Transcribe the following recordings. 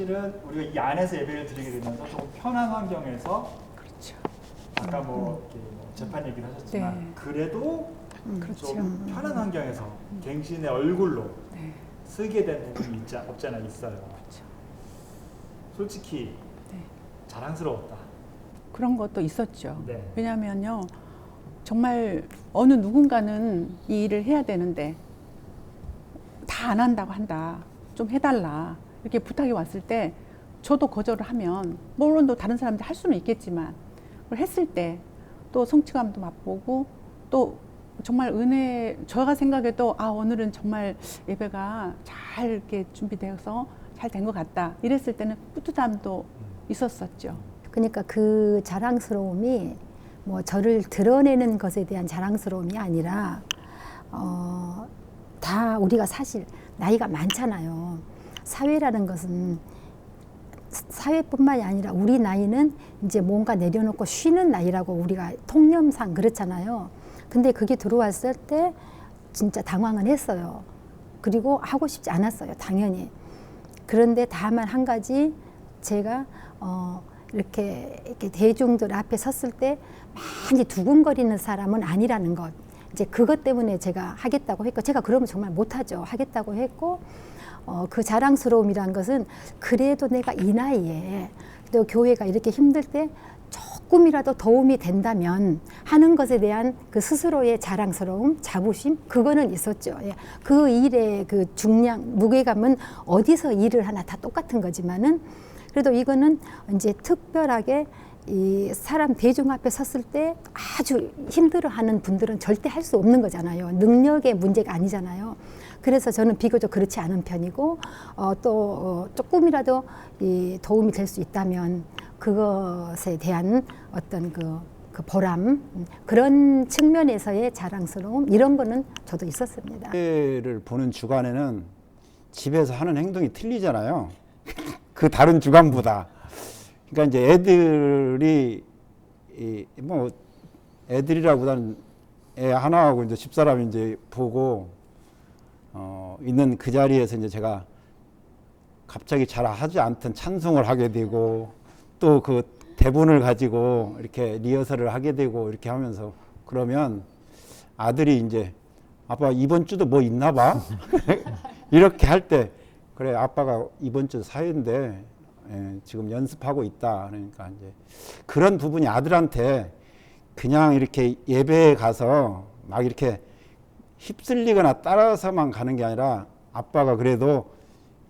사실은 우리가 이 안에서 예배를 드리게 되면서 조금 편한 환경에서 그렇죠. 아까 이렇게 재판 얘기를 하셨지만 네. 그래도 그렇죠. 좀 편한 환경에서 갱신의 얼굴로 네. 쓰게 된 부분이 없잖아 있어요. 그렇죠. 솔직히 네. 자랑스러웠다. 그런 것도 있었죠. 네. 왜냐하면요, 정말 어느 누군가는 이 일을 해야 되는데 다 안 한다고 한다. 좀 해달라. 이렇게 부탁이 왔을 때 저도 거절을 하면 물론 또 다른 사람들이 할 수는 있겠지만 그걸 했을 때 또 성취감도 맛보고 또 정말 은혜, 제가 생각해도 아 오늘은 정말 예배가 잘 이렇게 준비되어서 잘 된 것 같다. 이랬을 때는 뿌듯함도 있었었죠. 그러니까 그 자랑스러움이 뭐 저를 드러내는 것에 대한 자랑스러움이 아니라 다 우리가 사실 나이가 많잖아요. 사회라는 것은 사회뿐만이 아니라 우리 나이는 이제 뭔가 내려놓고 쉬는 나이라고 우리가 통념상 그렇잖아요. 근데 그게 들어왔을 때 진짜 당황은 했어요. 그리고 하고 싶지 않았어요, 당연히. 그런데 다만 한 가지 제가 이렇게 대중들 앞에 섰을 때 많이 두근거리는 사람은 아니라는 것. 이제 그것 때문에 제가 하겠다고 했고, 제가 그러면 정말 못하죠. 하겠다고 했고, 그 자랑스러움이란 것은 그래도 내가 이 나이에 또 교회가 이렇게 힘들 때 조금이라도 도움이 된다면 하는 것에 대한 그 스스로의 자랑스러움, 자부심, 그거는 있었죠. 예. 그 일의 그 중량, 무게감은 어디서 일을 하나 다 똑같은 거지만은 그래도 이거는 이제 특별하게 이 사람 대중 앞에 섰을 때 아주 힘들어하는 분들은 절대 할 수 없는 거잖아요. 능력의 문제가 아니잖아요. 그래서 저는 비교적 그렇지 않은 편이고 또 조금이라도 이 도움이 될 수 있다면 그것에 대한 어떤 그 보람, 그런 측면에서의 자랑스러움, 이런 거는 저도 있었습니다. 를 보는 주간에는 집에서 하는 행동이 틀리잖아요. 그 다른 주간보다. 그러니까 이제 애들이 뭐 애들이라보다는 애 하나하고 이제 집사람이 이제 보고 있는 그 자리에서 이제 제가 갑자기 잘 하지 않던 찬송을 하게 되고 또 그 대본을 가지고 이렇게 리허설을 하게 되고 이렇게 하면서 그러면 아들이 이제 아빠 이번 주도 뭐 있나 봐 이렇게 할 때 그래 아빠가 이번 주 사회인데 지금 연습하고 있다. 그러니까 이제 그런 부분이 아들한테 그냥 이렇게 예배에 가서 막 이렇게 휩쓸리거나 따라서만 가는 게 아니라 아빠가 그래도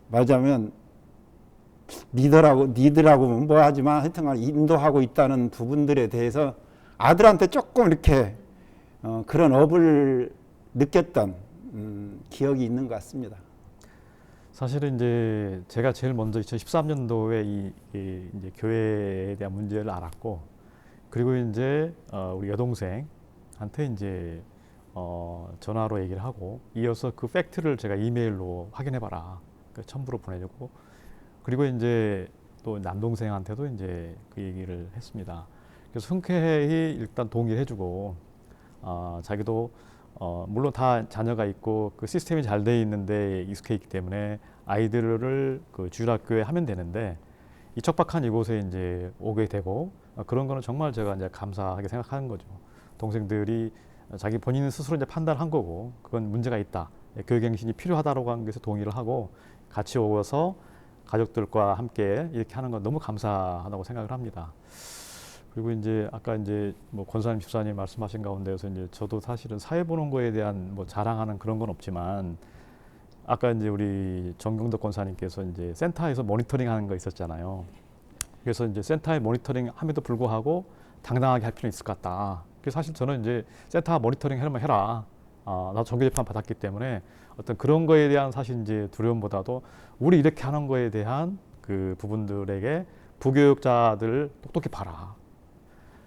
말하자면 니들하고 뭐 하지만 하여튼간 인도하고 있다는 부분들에 대해서 아들한테 조금 이렇게 그런 업을 느꼈던 기억이 있는 것 같습니다. 사실은 이제 제가 제일 먼저 2013년도에 이제 교회에 대한 문제를 알았고, 그리고 이제 우리 여동생한테 이제 전화로 얘기를 하고, 이어서 그 팩트를 제가 이메일로 확인해봐라, 그 첨부로 보내줬고, 그리고 이제 또 남동생한테도 이제 그 얘기를 했습니다. 그래서 흔쾌히 일단 동의를 해주고, 자기도 물론 다 자녀가 있고 그 시스템이 잘 돼 있는데 익숙해 있기 때문에 아이들을 그 주일학교에 하면 되는데 이 척박한 이곳에 이제 오게 되고 그런 거는 정말 제가 이제 감사하게 생각하는 거죠. 동생들이 자기 본인 스스로 이제 판단한 거고 그건 문제가 있다. 교육갱신이 필요하다라고 한 것에 동의를 하고 같이 오서 가족들과 함께 이렇게 하는 건 너무 감사하다고 생각을 합니다. 그리고 이제 아까 이제 뭐 권사님 집사님 말씀하신 가운데서 이제 저도 사실은 사회 보는 거에 대한 뭐 자랑하는 그런 건 없지만 아까 이제 우리 정경덕 권사님께서 이제 센터에서 모니터링 하는 거 있었잖아요. 그래서 이제 센터에 모니터링 함에도 불구하고 당당하게 할 필요는 있을 것 같다. 그래서 사실 저는 이제 센터 모니터링 하려면 해라. 나도 정규 재판 받았기 때문에 어떤 그런 거에 대한 사실 이제 두려움보다도 우리 이렇게 하는 거에 대한 그 부분들에게 부교육자들 똑똑히 봐라.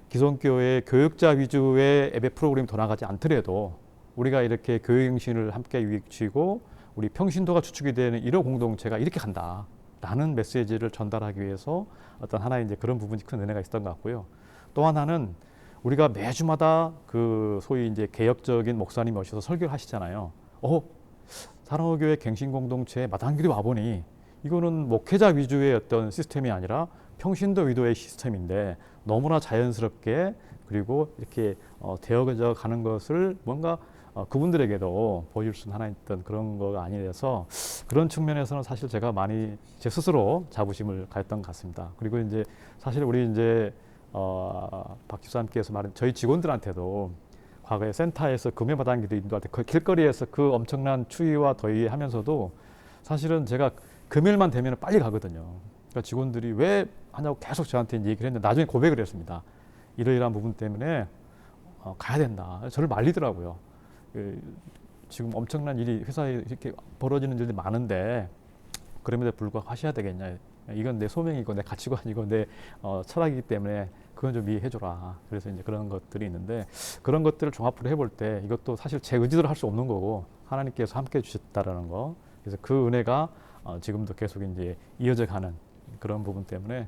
기성교회 교육자 위주의 예배 프로그램이 돌아가지 않더라도 우리가 이렇게 교육갱신을 함께 위치고 우리 평신도가 주축이 되는 이런 공동체가 이렇게 간다 라는 메시지를 전달하기 위해서 어떤 하나의 이제 그런 부분이 큰 은혜가 있었던 것 같고요. 또 하나는 우리가 매주마다 그 소위 이제 개혁적인 목사님이 오셔서 설교를 하시잖아요. 사랑의교회 갱신 공동체에 마당교회 와보니 이거는 목회자 위주의 어떤 시스템이 아니라 평신도 위도의 시스템인데 너무나 자연스럽게 그리고 이렇게 되어져 가는 것을 뭔가 그분들에게도 보여줄 수 있는 하나의 어떤 그런 거가 아니라서 그런 측면에서는 사실 제가 많이 제 스스로 자부심을 가졌던 것 같습니다. 그리고 이제 사실 우리 이제 박 집사님께서 말한 저희 직원들한테도 과거에 센터에서 금요마당 기도 인도할 때 그 길거리에서 그 엄청난 추위와 더위 하면서도 사실은 제가 금요일만 되면 빨리 가거든요. 그러니까 직원들이 왜 하냐고 계속 저한테 얘기를 했는데 나중에 고백을 했습니다. 이러이러한 부분 때문에 가야 된다. 저를 말리더라고요. 지금 엄청난 일이 회사에 이렇게 벌어지는 일들이 많은데 그럼에도 불구하고 하셔야 되겠냐. 이건 내 소명이고 내 가치관이고 내 철학이기 때문에 그건 좀 이해해줘라. 그래서 이제 그런 것들이 있는데 그런 것들을 종합으로 해볼 때 이것도 사실 제 의지대로 할 수 없는 거고 하나님께서 함께 해주셨다라는 거. 그래서 그 은혜가 지금도 계속 이제 이어져 가는 그런 부분 때문에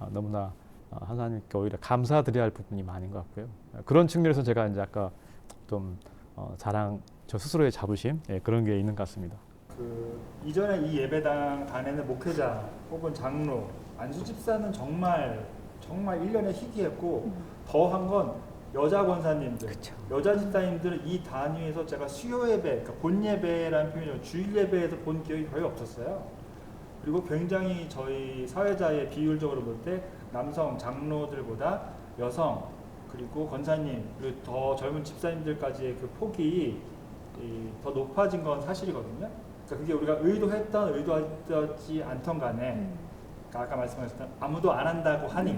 너무나 하나님께 오히려 감사드려야 할 부분이 많은 것 같고요. 그런 측면에서 제가 이제 아까 좀 자랑, 저 스스로의 자부심 그런 게 있는 것 같습니다. 그 이전에 이 예배당 단에는 목회자 혹은 장로, 안수 집사는 정말 1년에 희귀했고 더한 건 여자 권사님들, 그쵸. 여자 집사님들은 이 단위에서 제가 수요 예배, 그러니까 본 예배라는 표현이죠. 주일 예배에서 본 기억이 거의 없었어요. 그리고 굉장히 저희 사회자의 비율적으로 볼 때 남성 장로들보다 여성 그리고 권사님 그리고 더 젊은 집사님들까지의 그 폭이 더 높아진 건 사실이거든요. 그러니까 그게 우리가 의도했던 의도하지 않던 간에 그러니까 아까 말씀하셨던 아무도 안 한다고 하니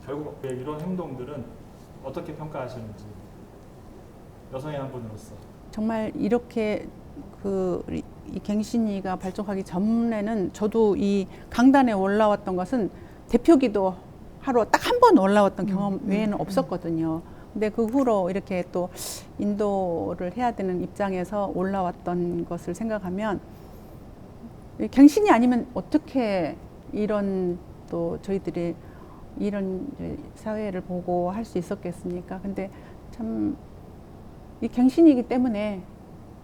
결국 이런 행동들은 어떻게 평가하시는지 여성의 한 분으로서. 정말 이렇게 이 갱신이가 발족하기 전에는 저도 이 강단에 올라왔던 것은 대표기도 하러 딱 한 번 올라왔던 경험 외에는 없었거든요. 근데 그 후로 이렇게 또 인도를 해야 되는 입장에서 올라왔던 것을 생각하면 갱신이 아니면 어떻게 이런 또 저희들이 이런 사회를 보고 할 수 있었겠습니까? 근데 참 이 갱신이기 때문에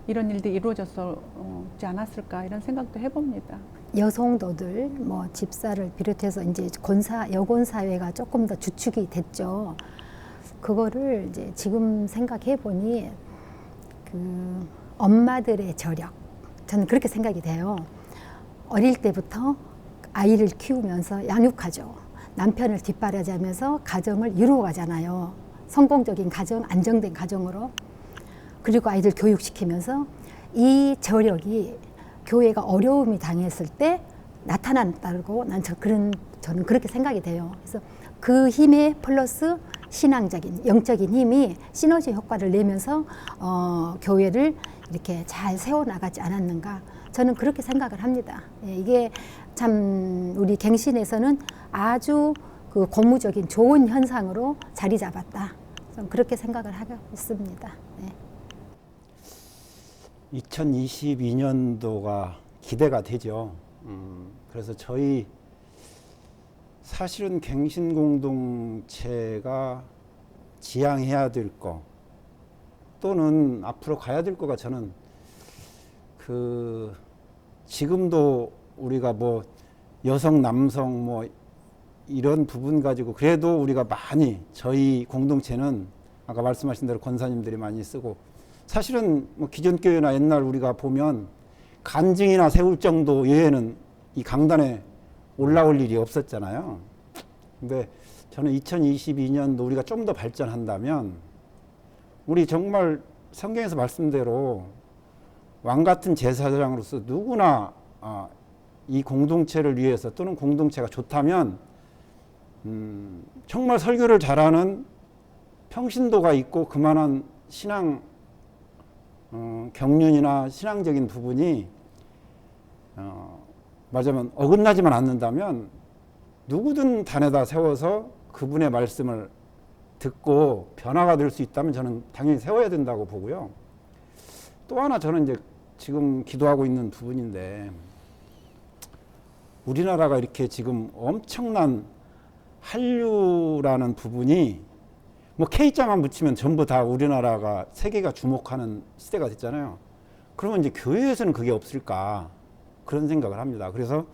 이런 일들이 이루어졌지 않았을까 이런 생각도 해봅니다. 여성도들 뭐 집사를 비롯해서 이제 여권 사회가 조금 더 주축이 됐죠. 그거를 이제 지금 생각해 보니 그 엄마들의 저력 저는 그렇게 생각이 돼요. 어릴 때부터 아이를 키우면서 양육하죠. 남편을 뒷바라지하면서 가정을 이루어가잖아요. 성공적인 가정, 안정된 가정으로. 그리고 아이들 교육시키면서 이 저력이 교회가 어려움이 당했을 때 나타난다고 저는 그렇게 생각이 돼요. 그래서 그 힘에 플러스 신앙적인 영적인 힘이 시너지 효과를 내면서 교회를 이렇게 잘 세워나가지 않았는가 저는 그렇게 생각을 합니다. 이게 참 우리 갱신에서는 아주 그 고무적인 좋은 현상으로 자리 잡았다. 좀 그렇게 생각을 하고 있습니다. 네. 2022년도가 기대가 되죠. 그래서 저희 사실은 갱신 공동체가 지향해야 될 거 또는 앞으로 가야 될 거가 저는 그 지금도 우리가 뭐 여성 남성 뭐 이런 부분 가지고 그래도 우리가 많이 저희 공동체는 아까 말씀하신 대로 권사님들이 많이 쓰고 사실은 뭐 기존 교회나 옛날 우리가 보면 간증이나 세울 정도 외에는 이 강단에 올라올 일이 없었잖아요. 근데 저는 2022년도 우리가 좀 더 발전한다면 우리 정말 성경에서 말씀대로 왕 같은 제사장으로서 누구나 이 공동체를 위해서 또는 공동체가 좋다면 정말 설교를 잘하는 평신도가 있고 그만한 신앙 경륜이나 신앙적인 부분이 말하자면 어긋나지만 않는다면 누구든 단에다 세워서 그분의 말씀을 듣고 변화가 될 수 있다면 저는 당연히 세워야 된다고 보고요. 또 하나 저는 이제 지금 기도하고 있는 부분인데 우리나라가 이렇게 지금 엄청난 한류라는 부분이 뭐 K자만 붙이면 전부 다 우리나라가 세계가 주목하는 시대가 됐잖아요. 그러면 이제 교회에서는 그게 없을까 그런 생각을 합니다. 그래서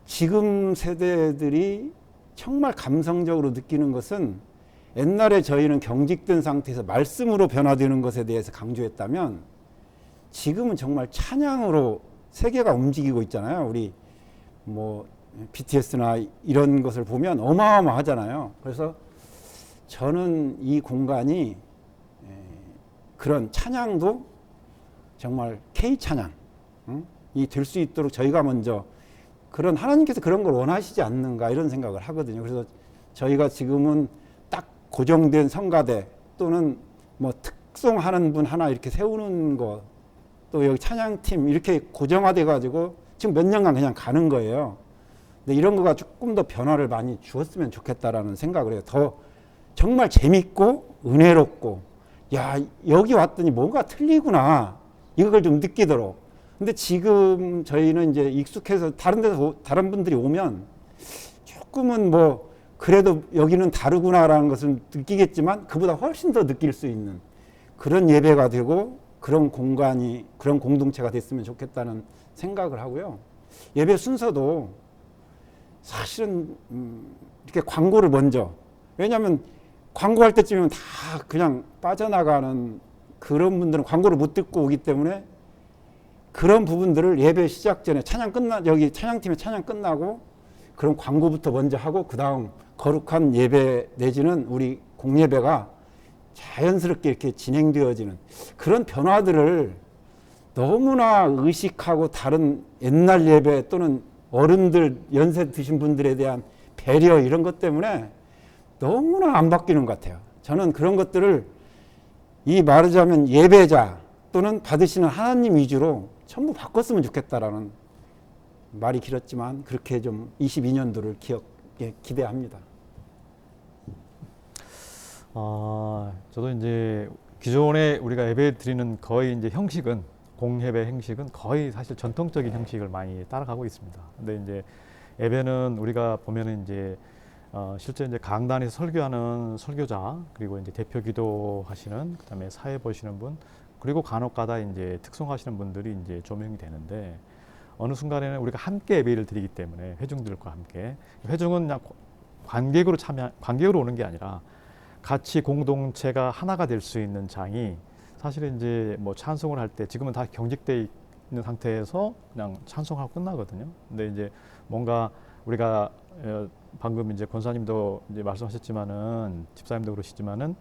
지금 세대들이 정말 감성적으로 느끼는 것은 옛날에 저희는 경직된 상태에서 말씀으로 변화되는 것에 대해서 강조했다면 지금은 정말 찬양으로 세계가 움직이고 있잖아요. 우리 뭐 BTS나 이런 것을 보면 어마어마하잖아요. 그래서 저는 이 공간이 그런 찬양도 정말 K-찬양 이 될 수 있도록 저희가 먼저 그런 하나님께서 그런 걸 원하시지 않는가 이런 생각을 하거든요. 그래서 저희가 지금은 딱 고정된 성가대 또는 뭐 특송하는 분 하나 이렇게 세우는 거 또 여기 찬양팀 이렇게 고정화돼 가지고 지금 몇 년간 그냥 가는 거예요. 근데 이런 거가 조금 더 변화를 많이 주었으면 좋겠다라는 생각을 해요. 더 정말 재밌고 은혜롭고 야 여기 왔더니 뭔가 틀리구나 이걸 좀 느끼도록. 근데 지금 저희는 이제 익숙해서 다른 데서 다른 분들이 오면 조금은 뭐 그래도 여기는 다르구나라는 것을 느끼겠지만 그보다 훨씬 더 느낄 수 있는 그런 예배가 되고 그런 공간이 그런 공동체가 됐으면 좋겠다는 생각을 하고요. 예배 순서도 사실은 이렇게 광고를 먼저 왜냐하면 광고할 때쯤이면 다 그냥 빠져나가는 그런 분들은 광고를 못 듣고 오기 때문에 그런 부분들을 예배 시작 전에 여기 찬양팀의 찬양 끝나고 그런 광고부터 먼저 하고 그 다음 거룩한 예배 내지는 우리 공예배가 자연스럽게 이렇게 진행되어지는 그런 변화들을 너무나 의식하고 다른 옛날 예배 또는 어른들 연세 드신 분들에 대한 배려 이런 것 때문에 너무나 안 바뀌는 것 같아요. 저는 그런 것들을 이 말하자면 예배자 또는 받으시는 하나님 위주로 전부 바꿨으면 좋겠다라는 말이 길었지만 그렇게 좀 22년도를 기대합니다. 저도 이제 기존에 우리가 예배 드리는 거의 이제 형식은 공예배 형식은 거의 사실 전통적인 형식을 많이 따라가고 있습니다. 근데 이제 예배는 우리가 보면은 이제 실제 이제 강단에서 설교하는 설교자 그리고 이제 대표 기도하시는 그다음에 사회 보시는 분 그리고 간혹가다 이제 특송하시는 분들이 이제 조명이 되는데 어느 순간에는 우리가 함께 예배를 드리기 때문에 회중들과 함께 회중은 그냥 관객으로 오는 게 아니라 같이 공동체가 하나가 될 수 있는 장이 사실은 이제 뭐 찬송을 할 때 지금은 다 경직돼 있는 상태에서 그냥 찬송하고 끝나거든요. 근데 이제 뭔가 우리가 방금 이제 권사님도 이제 말씀하셨지만은 집사님도 그러시지만은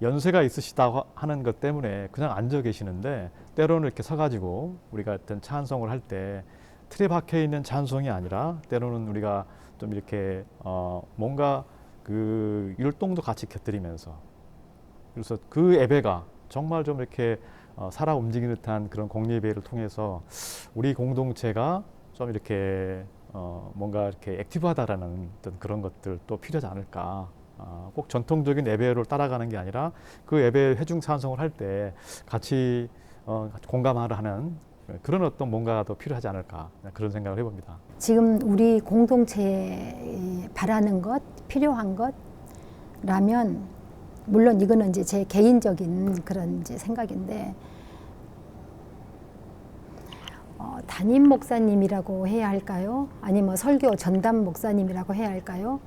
연세가 있으시다 하는 것 때문에 그냥 앉아 계시는데 때로는 이렇게 서가지고 우리가 어떤 찬송을 할 때 틀에 박혀 있는 찬송이 아니라 때로는 우리가 좀 이렇게 뭔가 그 율동도 같이 곁들이면서 그래서 그 예배가 정말 좀 이렇게 살아 움직이는 듯한 그런 공예배를 통해서 우리 공동체가 좀 이렇게 뭔가 이렇게 액티브하다라는 어떤 그런 것들 또 필요하지 않을까. 꼭 전통적인 예배를 따라가는 게 아니라 그 예배 회중 찬송을 할 때 같이 공감하려 하는 그런 어떤 뭔가가 더 필요하지 않을까 그런 생각을 해봅니다. 지금 우리 공동체에 바라는 것, 필요한 것라면 물론 이거는 이제 제 개인적인 그런 이제 생각인데 담임 목사님이라고 해야 할까요? 아니면 설교 전담 목사님이라고 해야 할까요?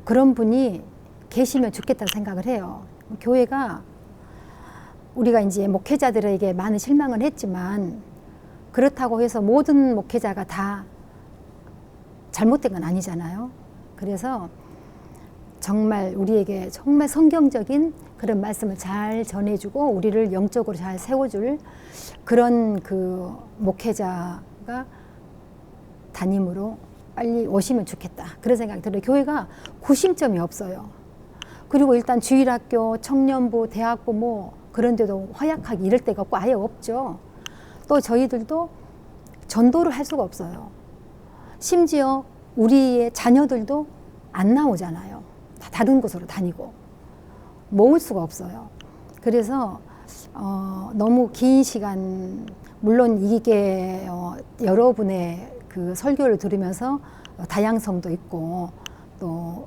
그런 분이 계시면 좋겠다고 생각을 해요. 교회가 우리가 이제 목회자들에게 많은 실망을 했지만 그렇다고 해서 모든 목회자가 다 잘못된 건 아니잖아요. 그래서 정말 우리에게 정말 성경적인 그런 말씀을 잘 전해주고 우리를 영적으로 잘 세워줄 그런 그 목회자가 담임으로 빨리 오시면 좋겠다. 그런 생각이 들어요. 교회가 구심점이 없어요. 그리고 일단 주일학교, 청년부, 대학부 뭐 그런 데도 허약하게 이럴 데가 없고 아예 없죠. 또 저희들도 전도를 할 수가 없어요. 심지어 우리의 자녀들도 안 나오잖아요. 다 다른 곳으로 다니고 모을 수가 없어요. 그래서 너무 긴 시간 물론 이게 여러분의 그 설교를 들으면서 다양성도 있고 또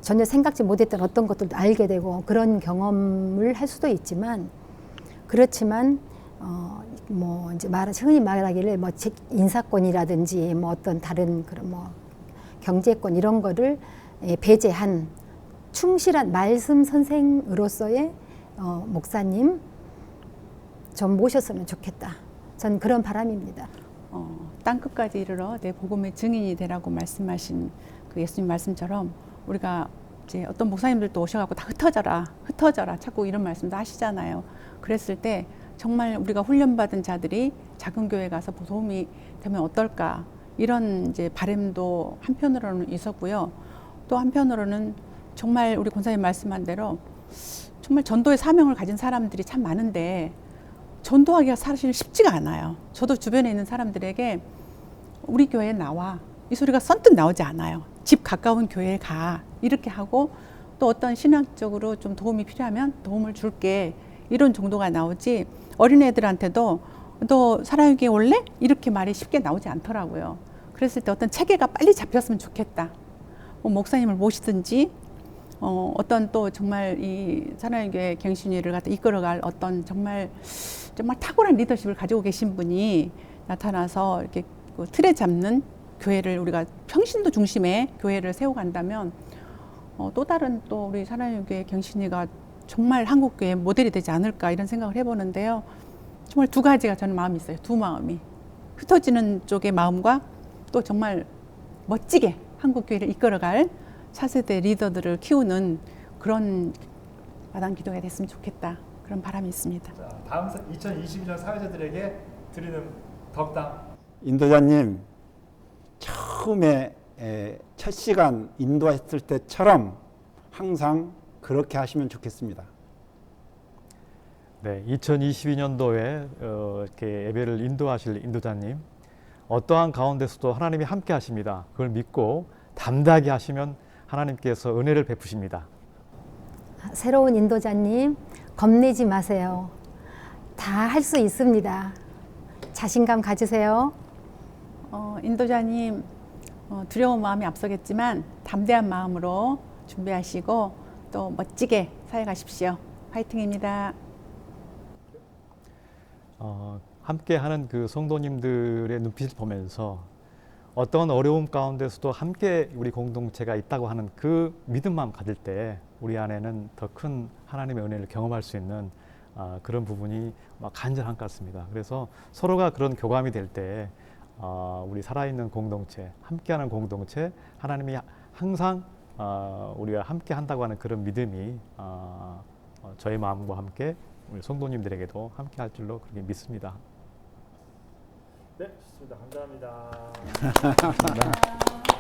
전혀 생각지 못했던 어떤 것들도 알게 되고 그런 경험을 할 수도 있지만 그렇지만 뭐 이제 흔히 말하기를 뭐 인사권이라든지 뭐 어떤 다른 그런 뭐 경제권 이런 거를 배제한 충실한 말씀 선생으로서의 목사님 좀 모셨으면 좋겠다. 전 그런 바람입니다. 땅끝까지 이르러 내 복음의 증인이 되라고 말씀하신 그 예수님 말씀처럼 우리가 이제 어떤 목사님들도 오셔갖고 다 흩어져라 자꾸 이런 말씀도 하시잖아요. 그랬을 때 정말 우리가 훈련받은 자들이 작은 교회 가서 도움이 되면 어떨까 이런 이제 바람도 한편으로는 있었고요. 또 한편으로는 정말 우리 권사님 말씀한 대로 정말 전도의 사명을 가진 사람들이 참 많은데 전도하기가 사실 쉽지가 않아요. 저도 주변에 있는 사람들에게 우리 교회에 나와 이 소리가 선뜻 나오지 않아요. 집 가까운 교회에 가 이렇게 하고 또 어떤 신학적으로 좀 도움이 필요하면 도움을 줄게 이런 정도가 나오지 어린애들한테도 너 사랑에게 올래? 이렇게 말이 쉽게 나오지 않더라고요. 그랬을 때 어떤 체계가 빨리 잡혔으면 좋겠다. 뭐 목사님을 모시든지 어떤 또 정말 이 사랑의 갱신회를 갖다 이끌어갈 어떤 정말 탁월한 리더십을 가지고 계신 분이 나타나서 이렇게 그 틀에 잡는 교회를 우리가 평신도 중심의 교회를 세워간다면 또 다른 또 우리 사랑의 교회 갱신회가 정말 한국 교회 모델이 되지 않을까 이런 생각을 해보는데요. 정말 두 가지가 저는 마음이 있어요. 두 마음이 흩어지는 쪽의 마음과 또 정말 멋지게 한국 교회를 이끌어갈 차세대 리더들을 키우는 그런 마당 기도가 됐으면 좋겠다. 그런 바람이 있습니다. 자, 다음 2022년 사회자들에게 드리는 덕담. 인도자님 처음에 첫 시간 인도했을 때처럼 항상 그렇게 하시면 좋겠습니다. 네, 2022년도에 이렇게 예배를 인도하실 인도자님 어떠한 가운데서도 하나님이 함께 하십니다. 그걸 믿고 담대하게 하시면 하나님께서 은혜를 베푸십니다. 새로운 인도자님 겁내지 마세요. 다 할 수 있습니다. 자신감 가지세요. 인도자님 두려운 마음이 앞서겠지만 담대한 마음으로 준비하시고 또 멋지게 사역하십시오. 화이팅입니다. 함께하는 그 성도님들의 눈빛을 보면서 어떤 어려움 가운데서도 함께 우리 공동체가 있다고 하는 그 믿음 마음 가질 때 우리 안에는 더 큰 하나님의 은혜를 경험할 수 있는 그런 부분이 간절한 것 같습니다. 그래서 서로가 그런 교감이 될 때 우리 살아있는 공동체, 함께하는 공동체, 하나님이 항상 우리와 함께 한다고 하는 그런 믿음이 저의 마음과 함께 우리 성도님들에게도 함께 할 줄로 그렇게 믿습니다. 네, 좋습니다. 감사합니다.